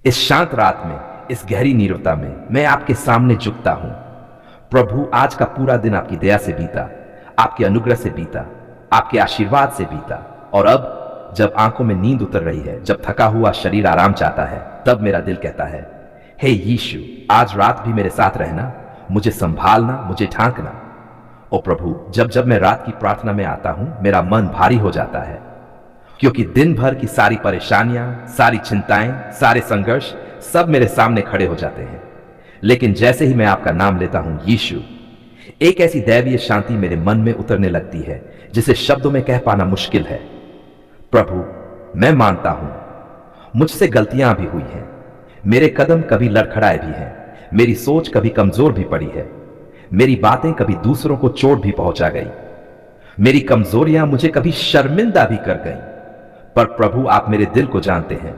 इस शांत रात में, इस गहरी नीरवता में मैं आपके सामने झुकता हूं। प्रभु, आज का पूरा दिन आपकी दया से बीता, आपके अनुग्रह से बीता, आपके आशीर्वाद से बीता। और अब जब आंखों में नींद उतर रही है, जब थका हुआ शरीर आराम चाहता है, तब मेरा दिल कहता है, हे यीशु, आज रात भी मेरे साथ रहना, मुझे संभालना, मुझे ढांकना। ओ प्रभु, जब जब मैं रात की प्रार्थना में आता हूं, मेरा मन भारी हो जाता है, क्योंकि दिन भर की सारी परेशानियां, सारी चिंताएं, सारे संघर्ष सब मेरे सामने खड़े हो जाते हैं। लेकिन जैसे ही मैं आपका नाम लेता हूं यीशु, एक ऐसी दैवीय शांति मेरे मन में उतरने लगती है जिसे शब्दों में कह पाना मुश्किल है। प्रभु, मैं मानता हूं मुझसे गलतियां भी हुई हैं, मेरे कदम कभी लड़खड़ाए भी हैं, मेरी सोच कभी कमजोर भी पड़ी है, मेरी बातें कभी दूसरों को चोट भी पहुंचा गई, मेरी कमजोरियां मुझे कभी शर्मिंदा भी कर गई। पर प्रभु, आप मेरे दिल को जानते हैं।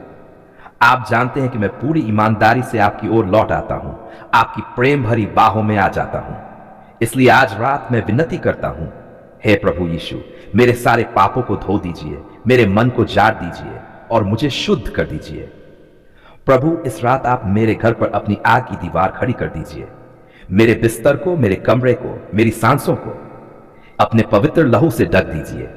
आप जानते हैं कि मैं पूरी ईमानदारी से आपकी ओर लौट आता हूं, आपकी प्रेम भरी बाहों में आ जाता हूं। इसलिए आज रात मैं विनती करता हूं, हे प्रभु यीशु, मेरे सारे पापों को धो दीजिए, मेरे मन को जार दीजिए और मुझे शुद्ध कर दीजिए। प्रभु, इस रात आप मेरे घर पर अपनी आग की दीवार खड़ी कर दीजिए। मेरे बिस्तर को, मेरे कमरे को, मेरी सांसों को अपने पवित्र लहू से ढक दीजिए,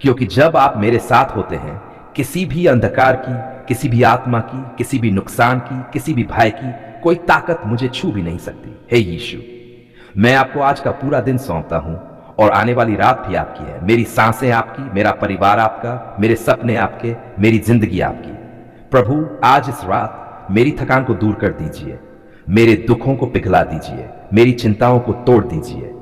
क्योंकि जब आप मेरे साथ होते हैं, किसी भी अंधकार की, किसी भी आत्मा की, किसी भी नुकसान की, किसी भी भय की कोई ताकत मुझे छू भी नहीं सकती। हे यीशु, मैं आपको आज का पूरा दिन सौंपता हूं और आने वाली रात भी आपकी है। मेरी सांसें आपकी, मेरा परिवार आपका, मेरे सपने आपके, मेरी जिंदगी आपकी। प्रभु, आज इस रात मेरी थकान को दूर कर दीजिए, मेरे दुखों को पिघला दीजिए, मेरी चिंताओं को तोड़ दीजिए,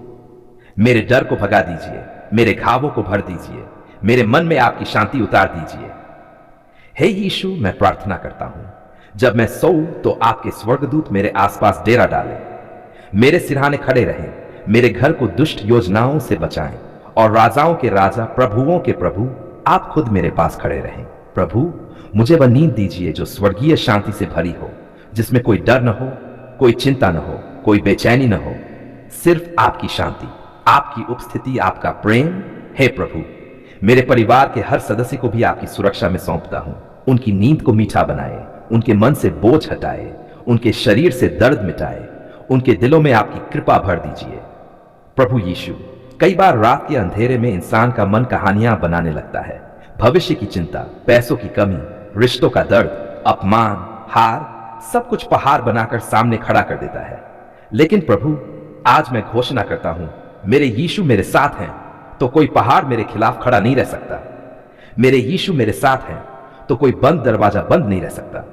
मेरे डर को भगा दीजिए, मेरे घावों को भर दीजिए, मेरे मन में आपकी शांति उतार दीजिए। हे यीशु, मैं प्रार्थना करता हूं, जब मैं सोऊं तो आपके स्वर्गदूत मेरे आसपास डेरा डालें, मेरे सिरहाने खड़े रहें, मेरे घर को दुष्ट योजनाओं से बचाएं और राजाओं के राजा, प्रभुओं के प्रभु आप खुद मेरे पास खड़े रहें। प्रभु, मुझे वह नींद दीजिए जो स्वर्गीय शांति से भरी हो, जिसमें कोई डर न हो, कोई चिंता न हो, कोई बेचैनी न हो, सिर्फ आपकी शांति, आपकी उपस्थिति, आपका प्रेम। हे प्रभु, मेरे परिवार के हर सदस्य को भी आपकी सुरक्षा में सौंपता हूं। उनकी नींद को मीठा बनाए, उनके मन से बोझ हटाए, उनके शरीर से दर्द मिटाए, उनके दिलों में आपकी कृपा भर दीजिए। प्रभु यीशु, कई बार रात के अंधेरे में इंसान का मन कहानियां बनाने लगता है। भविष्य की चिंता, पैसों की कमी, रिश्तों का दर्द, अपमान, हार, सब कुछ पहाड़ बनाकर सामने खड़ा कर देता है। लेकिन प्रभु, आज मैं घोषणा करता हूं, मेरे यीशु मेरे साथ हैं तो कोई पहाड़ मेरे खिलाफ खड़ा नहीं रह सकता। मेरे यीशु मेरे साथ हैं तो कोई बंद दरवाजा बंद नहीं रह सकता।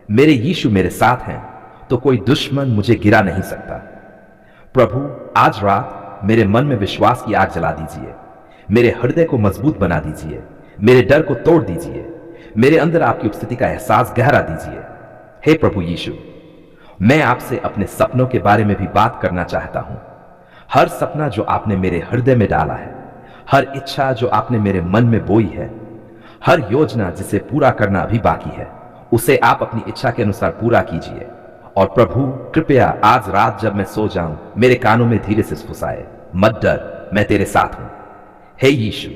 मेरे यीशु मेरे साथ हैं तो कोई दुश्मन मुझे गिरा नहीं सकता। प्रभु, आज रात मेरे मन में विश्वास की आग जला दीजिए, मेरे हृदय को मजबूत बना दीजिए, मेरे डर को तोड़ दीजिए, मेरे अंदर आपकी उपस्थिति का एहसास गहरा दीजिए। हे प्रभु यीशु, मैं आपसे अपने सपनों के बारे में भी बात करना चाहता हूं। हर सपना जो आपने मेरे हृदय में डाला है, हर इच्छा जो आपने मेरे मन में बोई है, हर योजना जिसे पूरा करना अभी बाकी है, उसे आप अपनी इच्छा के अनुसार पूरा कीजिए। और प्रभु, कृपया आज रात जब मैं सो जाऊं, मेरे कानों में धीरे से फुसफुसाए, मत डर, मैं तेरे साथ हूं। हे यीशु,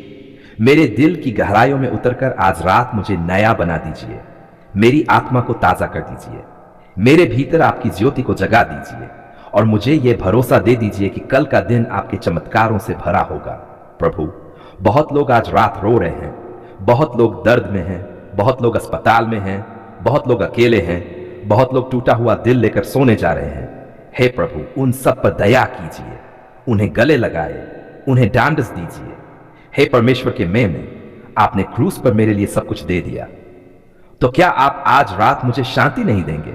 मेरे दिल की गहराइयों में उतरकर आज रात मुझे नया बना दीजिए, मेरी आत्मा को ताजा कर दीजिए, मेरे भीतर आपकी ज्योति को जगा दीजिए और मुझे यह भरोसा दे दीजिए कि कल का दिन आपके चमत्कारों से भरा होगा। प्रभु, बहुत लोग आज रात रो रहे हैं, बहुत लोग दर्द में हैं, बहुत लोग अस्पताल में हैं, बहुत लोग अकेले हैं, बहुत लोग टूटा हुआ दिल लेकर सोने जा रहे हैं। हे प्रभु, उन सब पर दया कीजिए, उन्हें गले लगाए, उन्हें ढांढस दीजिए। हे परमेश्वर के मेमने, आपने क्रूस पर मेरे लिए सब कुछ दे दिया, तो क्या आप आज रात मुझे शांति नहीं देंगे?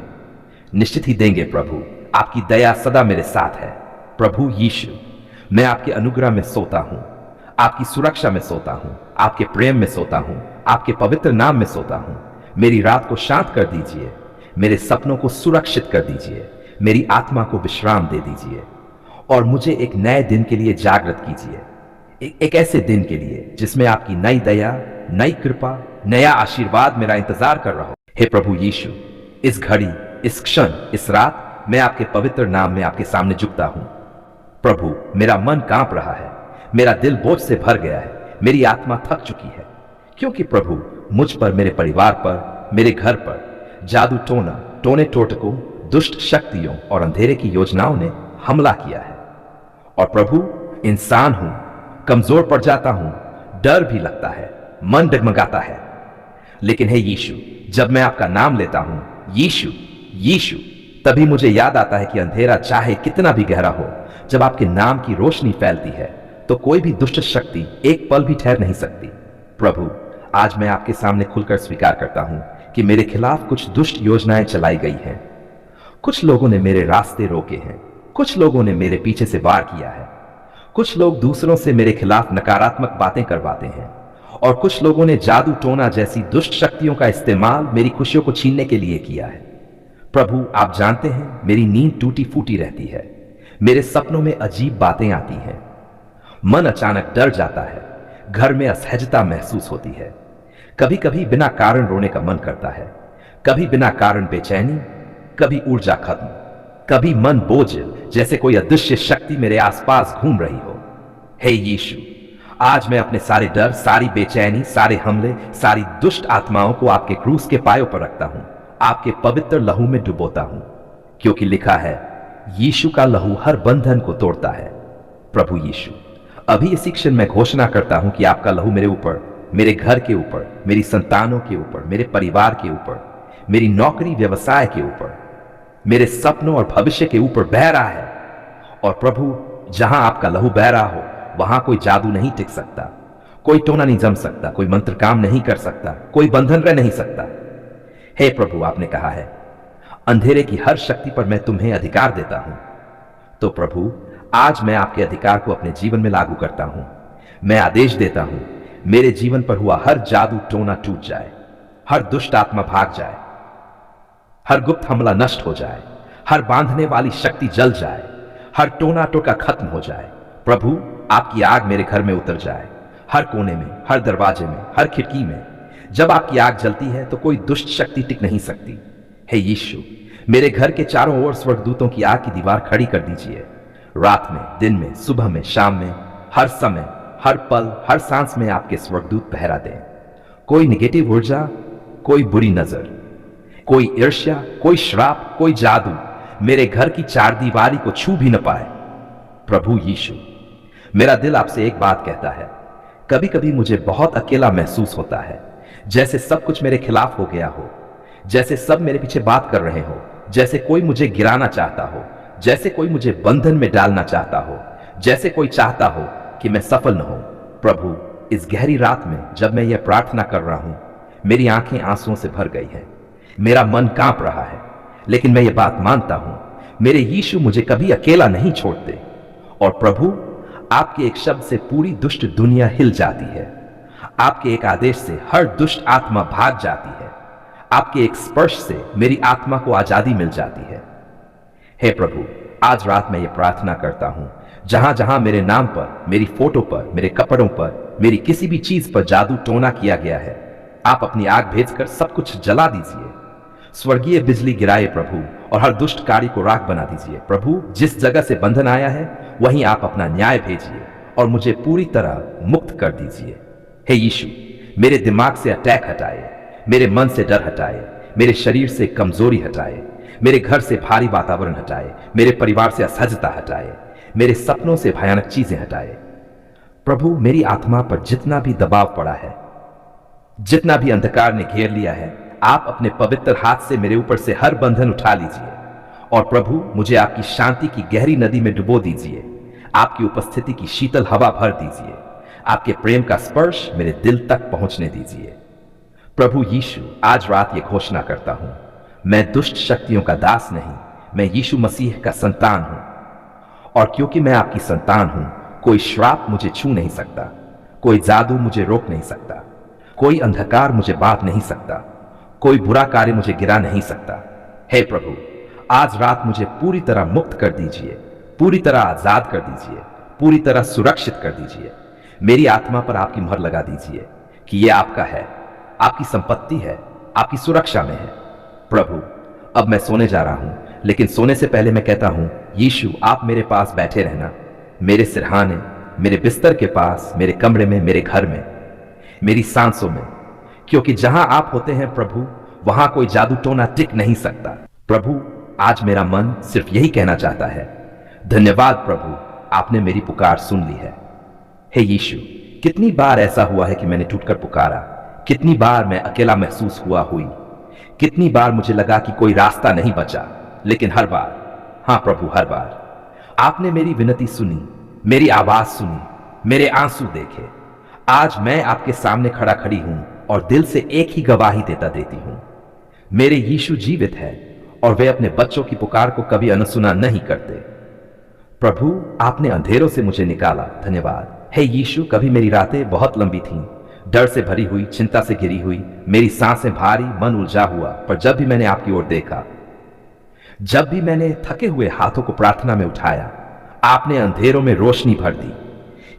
निश्चित ही देंगे प्रभु, आपकी दया सदा मेरे साथ है। प्रभु यीशु, मैं आपके अनुग्रह में सोता हूं, आपकी सुरक्षा में सोता हूं, आपके प्रेम में सोता हूं, आपके पवित्र नाम में सोता हूं। मेरी रात को शांत कर दीजिए, मेरे सपनों को सुरक्षित कर दीजिए, मेरी आत्मा को विश्राम दे दीजिए और मुझे एक नए दिन के लिए जागृत कीजिए, एक ऐसे दिन के लिए जिसमें आपकी नई दया, नई कृपा, नया आशीर्वाद मेरा इंतजार कर रहा हो। हे प्रभु यीशु, इस घड़ी, इस क्षण, इस रात मैं आपके पवित्र नाम में आपके सामने झुकता हूं। प्रभु, मेरा मन कांप रहा है, मेरा दिल बोझ से भर गया है, मेरी आत्मा थक चुकी है, क्योंकि प्रभु, मुझ पर, मेरे परिवार पर, मेरे घर पर जादू टोना, टोने टोटकों, दुष्ट शक्तियों और अंधेरे की योजनाओं ने हमला किया है। और प्रभु, इंसान हूं, कमजोर पड़ जाता हूं, डर भी लगता है, मन डगमगाता है। लेकिन हे यीशु, जब मैं आपका नाम लेता हूं, यीशु यीशु, तभी मुझे याद आता है कि अंधेरा चाहे कितना भी गहरा हो, जब आपके नाम की रोशनी फैलती है तो कोई भी दुष्ट शक्ति एक पल भी ठहर नहीं सकती। प्रभु, आज मैं आपके सामने खुलकर स्वीकार करता हूं कि मेरे खिलाफ कुछ दुष्ट योजनाएं चलाई गई हैं। कुछ लोगों ने मेरे रास्ते रोके हैं, कुछ लोगों ने मेरे पीछे से वार किया है, कुछ लोग दूसरों से मेरे खिलाफ नकारात्मक बातें करवाते हैं, और कुछ लोगों ने जादू टोना जैसी दुष्ट शक्तियों का इस्तेमाल मेरी खुशियों को छीनने के लिए किया है। प्रभु, आप जानते हैं मेरी नींद टूटी फूटी रहती है, मेरे सपनों में अजीब बातें आती हैं, मन अचानक डर जाता है, घर में असहजता महसूस होती है, कभी कभी बिना कारण रोने का मन करता है, कभी बिना कारण बेचैनी, कभी ऊर्जा खत्म, कभी मन बोझिल जैसे कोई अदृश्य शक्ति मेरे आसपास घूम रही हो। हे यीशु, आज मैं अपने सारे डर, सारी बेचैनी, सारे हमले, सारी दुष्ट आत्माओं को आपके क्रूस के पायों पर रखता हूं, आपके पवित्र लहू में डुबोता हूं, क्योंकि लिखा है, यीशु का लहू हर बंधन को तोड़ता है। प्रभु यीशु, अभी इसी क्षण मैं घोषणा करता हूं कि आपका लहू मेरे ऊपर, मेरे घर के ऊपर, मेरी संतानों के ऊपर, मेरे परिवार के ऊपर, मेरी नौकरी व्यवसाय के ऊपर, मेरे सपनों और भविष्य के ऊपर बह रहा है। और प्रभु, जहां आपका लहू बह रहा हो वहां कोई जादू नहीं टिक सकता, कोई टोना नहीं जम सकता, कोई मंत्र काम नहीं कर सकता, कोई बंधन रह नहीं सकता। हे प्रभु, आपने कहा है, अंधेरे की हर शक्ति पर मैं तुम्हें अधिकार देता हूं। तो प्रभु, आज मैं आपके अधिकार को अपने जीवन में लागू करता हूं। मैं आदेश देता हूं, मेरे जीवन पर हुआ हर जादू टोना टूट जाए, हर दुष्ट आत्मा भाग जाए, हर गुप्त हमला नष्ट हो जाए, हर बांधने वाली शक्ति जल जाए, हर टोना टोका खत्म हो जाए। प्रभु, आपकी आग मेरे घर में उतर जाए, हर कोने में, हर दरवाजे में, हर खिड़की में। जब आपकी आग जलती है तो कोई दुष्ट शक्ति टिक नहीं सकती। हे यीशु, मेरे घर के चारों ओर स्वर्गदूतों की आग की दीवार खड़ी कर दीजिए। रात में, दिन में, सुबह में, शाम में, हर समय, हर पल, हर सांस में आपके स्वर्गदूत पहरा दें। कोई निगेटिव ऊर्जा, कोई बुरी नजर, कोई ईर्ष्या, कोई श्राप, कोई जादू मेरे घर की चार दीवारी को छू भी न पाए। प्रभु यीशु, मेरा दिल आपसे एक बात कहता है, कभी कभी मुझे बहुत अकेला महसूस होता है, जैसे सब कुछ मेरे खिलाफ हो गया हो, जैसे सब मेरे पीछे बात कर रहे हो, जैसे कोई मुझे गिराना चाहता हो, जैसे कोई मुझे बंधन में डालना चाहता हो, जैसे कोई चाहता हो कि मैं सफल न हो। प्रभु, इस गहरी रात में जब मैं यह प्रार्थना कर रहा हूं, मेरी आंखें आंसुओं से भर गई हैं, मेरा मन कांप रहा है, लेकिन मैं ये बात मानता हूं, मेरे यीशु मुझे कभी अकेला नहीं छोड़ते। और प्रभु, आपके एक शब्द से पूरी दुष्ट दुनिया हिल जाती है, आपके एक आदेश से हर दुष्ट आत्मा भाग जाती है, आपके एक स्पर्श से मेरी आत्मा को आजादी मिल जाती है। हे प्रभु, आज रात मैं ये प्रार्थना करता हूं, जहां जहां मेरे नाम पर, मेरी फोटो पर, मेरे कपड़ों पर, मेरी किसी भी चीज पर जादू टोना किया गया है, आप अपनी आग भेजकर सब कुछ जला दीजिए। स्वर्गीय बिजली गिराए प्रभु, और हर दुष्ट कार्य को राख बना दीजिए। प्रभु, जिस जगह से बंधन आया है वहीं आप अपना न्याय भेजिए और मुझे पूरी तरह मुक्त कर दीजिए। हे यीशु, मेरे दिमाग से अटैक हटाए, मेरे मन से डर हटाए, मेरे शरीर से कमजोरी हटाए, मेरे घर से भारी वातावरण हटाए, मेरे परिवार से असहजता हटाए, मेरे सपनों से भयानक चीजें हटाए। प्रभु, मेरी आत्मा पर जितना भी दबाव पड़ा है, जितना भी अंधकार ने घेर लिया है, आप अपने पवित्र हाथ से मेरे ऊपर से हर बंधन उठा लीजिए। और प्रभु, मुझे आपकी शांति की गहरी नदी में डुबो दीजिए, आपकी उपस्थिति की शीतल हवा भर दीजिए, आपके प्रेम का स्पर्श मेरे दिल तक पहुंचने दीजिए। प्रभु यीशु, आज रात ये घोषणा करता हूं, मैं दुष्ट शक्तियों का दास नहीं, मैं यीशु मसीह का संतान हूं। और क्योंकि मैं आपकी संतान हूं, कोई श्राप मुझे छू नहीं सकता, कोई जादू मुझे रोक नहीं सकता, कोई अंधकार मुझे बांध नहीं सकता, कोई बुरा कार्य मुझे गिरा नहीं सकता। हे प्रभु, आज रात मुझे पूरी तरह मुक्त कर दीजिए, पूरी तरह आजाद कर दीजिए, पूरी तरह सुरक्षित कर दीजिए। मेरी आत्मा पर आपकी मुहर लगा दीजिए कि यह आपका है, आपकी संपत्ति है, आपकी सुरक्षा में है। प्रभु, अब मैं सोने जा रहा हूं, लेकिन सोने से पहले मैं कहता हूं, यीशु, आप मेरे पास बैठे रहना, मेरे सिरहाने, मेरे बिस्तर के पास, मेरे कमरे में, मेरे घर में, मेरी सांसों में, क्योंकि जहां आप होते हैं प्रभु, वहां कोई जादू टोना टिक नहीं सकता। प्रभु, आज मेरा मन सिर्फ यही कहना चाहता है, धन्यवाद प्रभु, आपने मेरी पुकार सुन ली है। हे यीशु, कितनी बार ऐसा हुआ है कि मैंने टूटकर पुकारा, कितनी बार मैं अकेला महसूस हुई, कितनी बार मुझे लगा कि कोई रास्ता नहीं बचा, लेकिन हर बार, हाँ प्रभु, हर बार आपने मेरी विनती सुनी, मेरी आवाज सुनी, मेरे आंसू देखे। आज मैं आपके सामने खड़ी हूं और दिल से एक ही गवाही देती हूं, मेरे यीशु जीवित है और वे अपने बच्चों की पुकार को कभी अनसुना नहीं करते। प्रभु, आपने अंधेरों से मुझे निकाला, धन्यवाद। हे यीशु, कभी मेरी रातें बहुत लंबी थीं, डर से भरी हुई, चिंता से घिरी हुई, मेरी सांसें भारी, मन उलझा हुआ, पर जब भी मैंने आपकी ओर देखा, जब भी मैंने थके हुए हाथों को प्रार्थना में उठाया, आपने अंधेरों में रोशनी भर दी।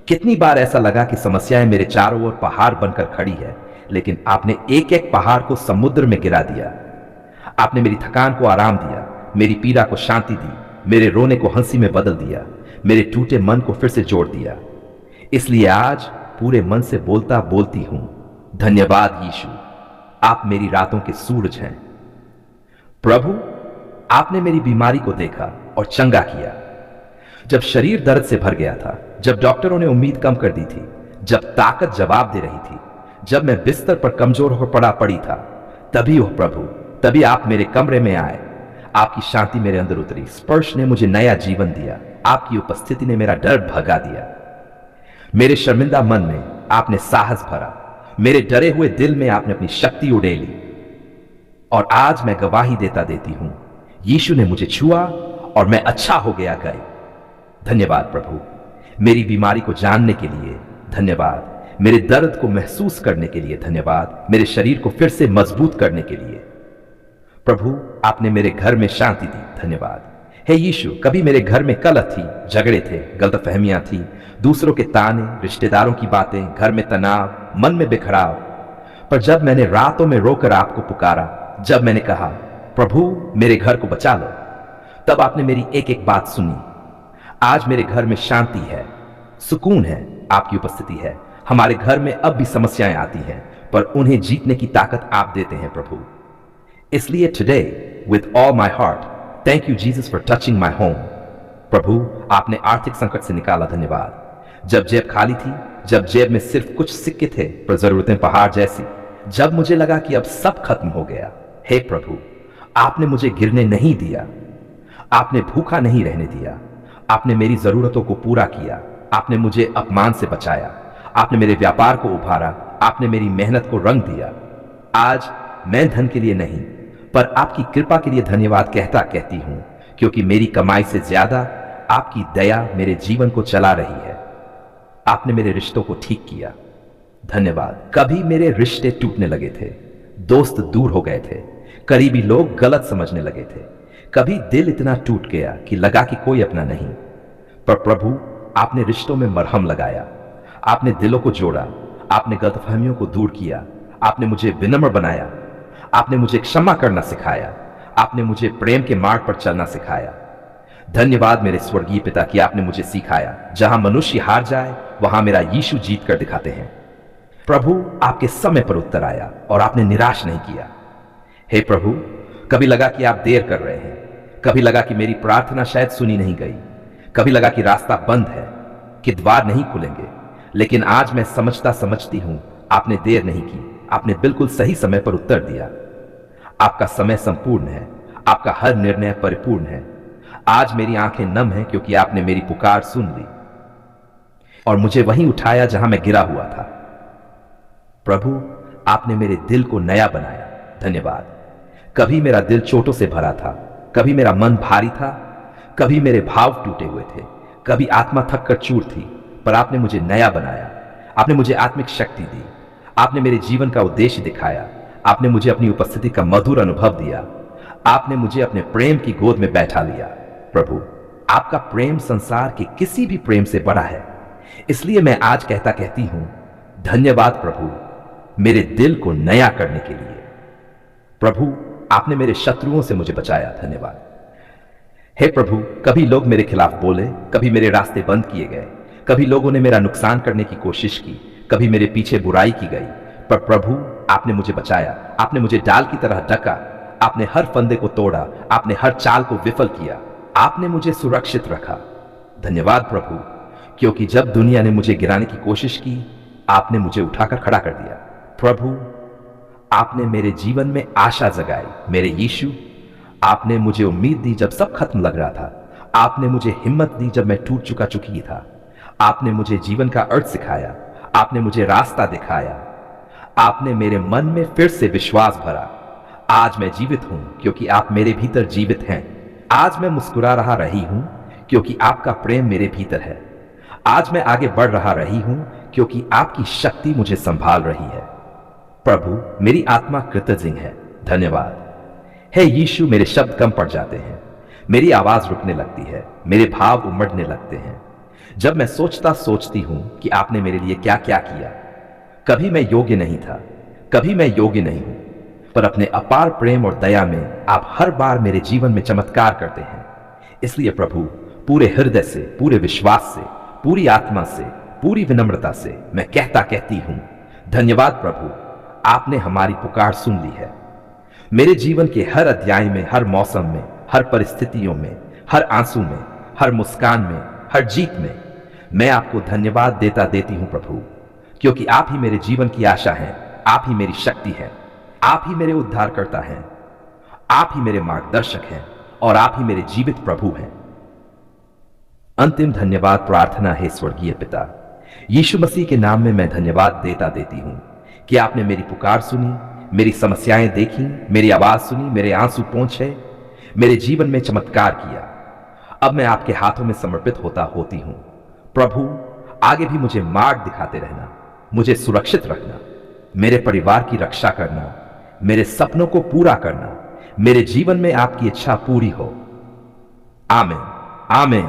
कितनी बार ऐसा लगा कि समस्याएं मेरे चारों ओर पहाड़ बनकर खड़ी है, लेकिन आपने एक एक पहाड़ को समुद्र में गिरा दिया। आपने मेरी थकान को आराम दिया, मेरी पीड़ा को शांति दी, मेरे रोने को हंसी में बदल दिया, मेरे टूटे मन को फिर से जोड़ दिया। इसलिए आज पूरे मन से बोलती हूं, धन्यवाद यीशु, आप मेरी रातों के सूरज हैं। प्रभु, आपने मेरी बीमारी को देखा और चंगा किया। जब शरीर दर्द से भर गया था, जब डॉक्टरों ने उम्मीद कम कर दी थी, जब ताकत जवाब दे रही थी, जब मैं बिस्तर पर कमजोर होकर पड़ी था, तभी ओह प्रभु, तभी आप मेरे कमरे में आए। आपकी शांति मेरे अंदर उतरी, स्पर्श ने मुझे नया जीवन दिया, आपकी उपस्थिति ने मेरा डर भगा दिया। मेरे शर्मिंदा मन में आपने साहस भरा, मेरे डरे हुए दिल में आपने अपनी शक्ति उड़ेली, और आज मैं गवाही देती हूं, यीशु ने मुझे छुआ और मैं अच्छा हो गया। धन्यवाद प्रभु, मेरी बीमारी को जानने के लिए धन्यवाद, मेरे दर्द को महसूस करने के लिए धन्यवाद, मेरे शरीर को फिर से मजबूत करने के लिए। प्रभु, आपने मेरे घर में शांति दी, धन्यवाद। हे यीशु, कभी मेरे घर में कलह थी, झगड़े थे, गलतफहमियां थी, दूसरों के ताने, रिश्तेदारों की बातें, घर में तनाव, मन में बिखराव, पर जब मैंने रातों में रोकर आपको पुकारा, जब मैंने कहा प्रभु मेरे घर को बचा लो, तब आपने मेरी एक एक बात सुनी। आज मेरे घर में शांति है, सुकून है, आपकी उपस्थिति है। हमारे घर में अब भी समस्याएं आती हैं, पर उन्हें जीतने की ताकत आप देते हैं प्रभु। इसलिए today with all my heart, thank you Jesus for touching my home. प्रभु, आपने आर्थिक संकट से निकाला, धन्यवाद। जब जेब खाली थी, जब जेब में सिर्फ कुछ सिक्के थे पर जरूरतें पहाड़ जैसी, जब मुझे लगा कि अब सब खत्म हो गया, हे प्रभु, आपने मुझे गिरने नहीं दिया, आपने भूखा नहीं रहने दिया, आपने मेरी जरूरतों को पूरा किया, आपने मुझे अपमान से बचाया, आपने मेरे व्यापार को उभारा, आपने मेरी मेहनत को रंग दिया। आज मैं धन के लिए नहीं, पर आपकी कृपा के लिए धन्यवाद कहती हूं, क्योंकि मेरी कमाई से ज्यादा आपकी दया मेरे जीवन को चला रही है। आपने मेरे रिश्तों को ठीक किया, धन्यवाद। कभी मेरे रिश्ते टूटने लगे थे, दोस्त दूर हो गए थे, करीबी लोग गलत समझने लगे थे, कभी दिल इतना टूट गया कि लगा कि कोई अपना नहीं, पर प्रभु, आपने रिश्तों में मरहम लगाया, आपने दिलों को जोड़ा, आपने गलतफहमियों को दूर किया, आपने मुझे विनम्र बनाया, आपने मुझे क्षमा करना सिखाया, आपने मुझे प्रेम के मार्ग पर चलना सिखाया। धन्यवाद मेरे स्वर्गीय पिता कि आपने मुझे सिखाया, जहां मनुष्य हार जाए वहां मेरा यीशु जीत कर दिखाते हैं। प्रभु, आपके समय पर उत्तर आया और आपने निराश नहीं किया। हे प्रभु, कभी लगा कि आप देर कर रहे हैं, कभी लगा कि मेरी प्रार्थना शायद सुनी नहीं गई, कभी लगा कि रास्ता बंद है, कि द्वार नहीं खुलेंगे, लेकिन आज मैं समझती हूं, आपने देर नहीं की, आपने बिल्कुल सही समय पर उत्तर दिया। आपका समय संपूर्ण है, आपका हर निर्णय परिपूर्ण है। आज मेरी आंखें नम हैं क्योंकि आपने मेरी पुकार सुन ली और मुझे वहीं उठाया जहां मैं गिरा हुआ था। प्रभु, आपने मेरे दिल को नया बनाया, धन्यवाद। कभी मेरा दिल चोटों से भरा था, कभी मेरा मन भारी था, कभी मेरे भाव टूटे हुए थे, कभी आत्मा थक कर चूर थी, पर आपने मुझे नया बनाया। आपने मुझे आत्मिक शक्ति दी, आपने मेरे जीवन का उद्देश्य दिखाया, आपने मुझे अपनी उपस्थिति का मधुर अनुभव दिया, आपने मुझे अपने प्रेम की गोद में बैठा लिया। प्रभु, आपका प्रेम संसार के किसी भी प्रेम से बड़ा है, इसलिए मैं आज कहती हूं, धन्यवाद प्रभु, मेरे दिल को नया करने के लिए। प्रभु, आपने मेरे शत्रुओं से मुझे बचाया, धन्यवाद। हे प्रभु, कभी लोग मेरे खिलाफ बोले, कभी मेरे रास्ते बंद किए गए, कभी लोगों ने मेरा नुकसान करने की कोशिश की, कभी मेरे पीछे बुराई की गई, पर प्रभु, आपने मुझे बचाया, आपने मुझे डाल की तरह ढका, आपने हर फंदे को तोड़ा, आपने हर चाल को विफल किया, आपने मुझे सुरक्षित रखा। धन्यवाद प्रभु, क्योंकि जब दुनिया ने मुझे गिराने की कोशिश की, आपने मुझे उठाकर खड़ा कर दिया। प्रभु, आपने मेरे जीवन में आशा जगाई। मेरे यीशु, आपने मुझे उम्मीद दी जब सब खत्म लग रहा था। आपने मुझे हिम्मत दी जब मैं टूट चुकी था। आपने मुझे जीवन का अर्थ सिखाया। आपने मुझे रास्ता दिखाया। आपने मेरे मन में फिर से विश्वास भरा। आज मैं जीवित हूं क्योंकि आप मेरे भीतर जीवित हैं। आज मैं मुस्कुरा रही हूं क्योंकि आपका प्रेम मेरे भीतर है। आज मैं आगे बढ़ रही हूं क्योंकि आपकी शक्ति मुझे संभाल रही है। प्रभु, मेरी आत्मा कृतज्ञ है। धन्यवाद। हे यीशु, मेरे शब्द कम पड़ जाते हैं, मेरी आवाज रुकने लगती है, मेरे भाव उमड़ने लगते हैं जब मैं सोचती हूं कि आपने मेरे लिए क्या क्या किया। कभी मैं योग्य नहीं था, कभी मैं योग्य नहीं हूं, पर अपने अपार प्रेम और दया में आप हर बार मेरे जीवन में चमत्कार करते हैं। इसलिए प्रभु, पूरे हृदय से, पूरे विश्वास से, पूरी आत्मा से, पूरी विनम्रता से मैं कहती हूं, धन्यवाद प्रभु, आपने हमारी पुकार सुन ली है। मेरे जीवन के हर अध्याय में, हर मौसम में, हर परिस्थितियों में, हर आंसू में, हर मुस्कान में, हर जीत में मैं आपको धन्यवाद देती हूं प्रभु, क्योंकि आप ही मेरे जीवन की आशा हैं, आप ही मेरी शक्ति है, आप ही मेरे उद्धारकर्ता हैं, आप ही मेरे मार्गदर्शक हैं और आप ही मेरे जीवित प्रभु हैं। अंतिम धन्यवाद प्रार्थना है स्वर्गीय पिता, यीशु मसीह के नाम में मैं धन्यवाद देती हूं कि आपने मेरी पुकार सुनी, मेरी समस्याएं देखी, मेरी आवाज सुनी, मेरे आंसू पोंछे, मेरे जीवन में चमत्कार किया। अब मैं आपके हाथों में समर्पित होती हूं। प्रभु, आगे भी मुझे मार्ग दिखाते रहना, मुझे सुरक्षित रखना, मेरे परिवार की रक्षा करना, मेरे सपनों को पूरा करना, मेरे जीवन में आपकी इच्छा पूरी हो। आमीन, आमीन।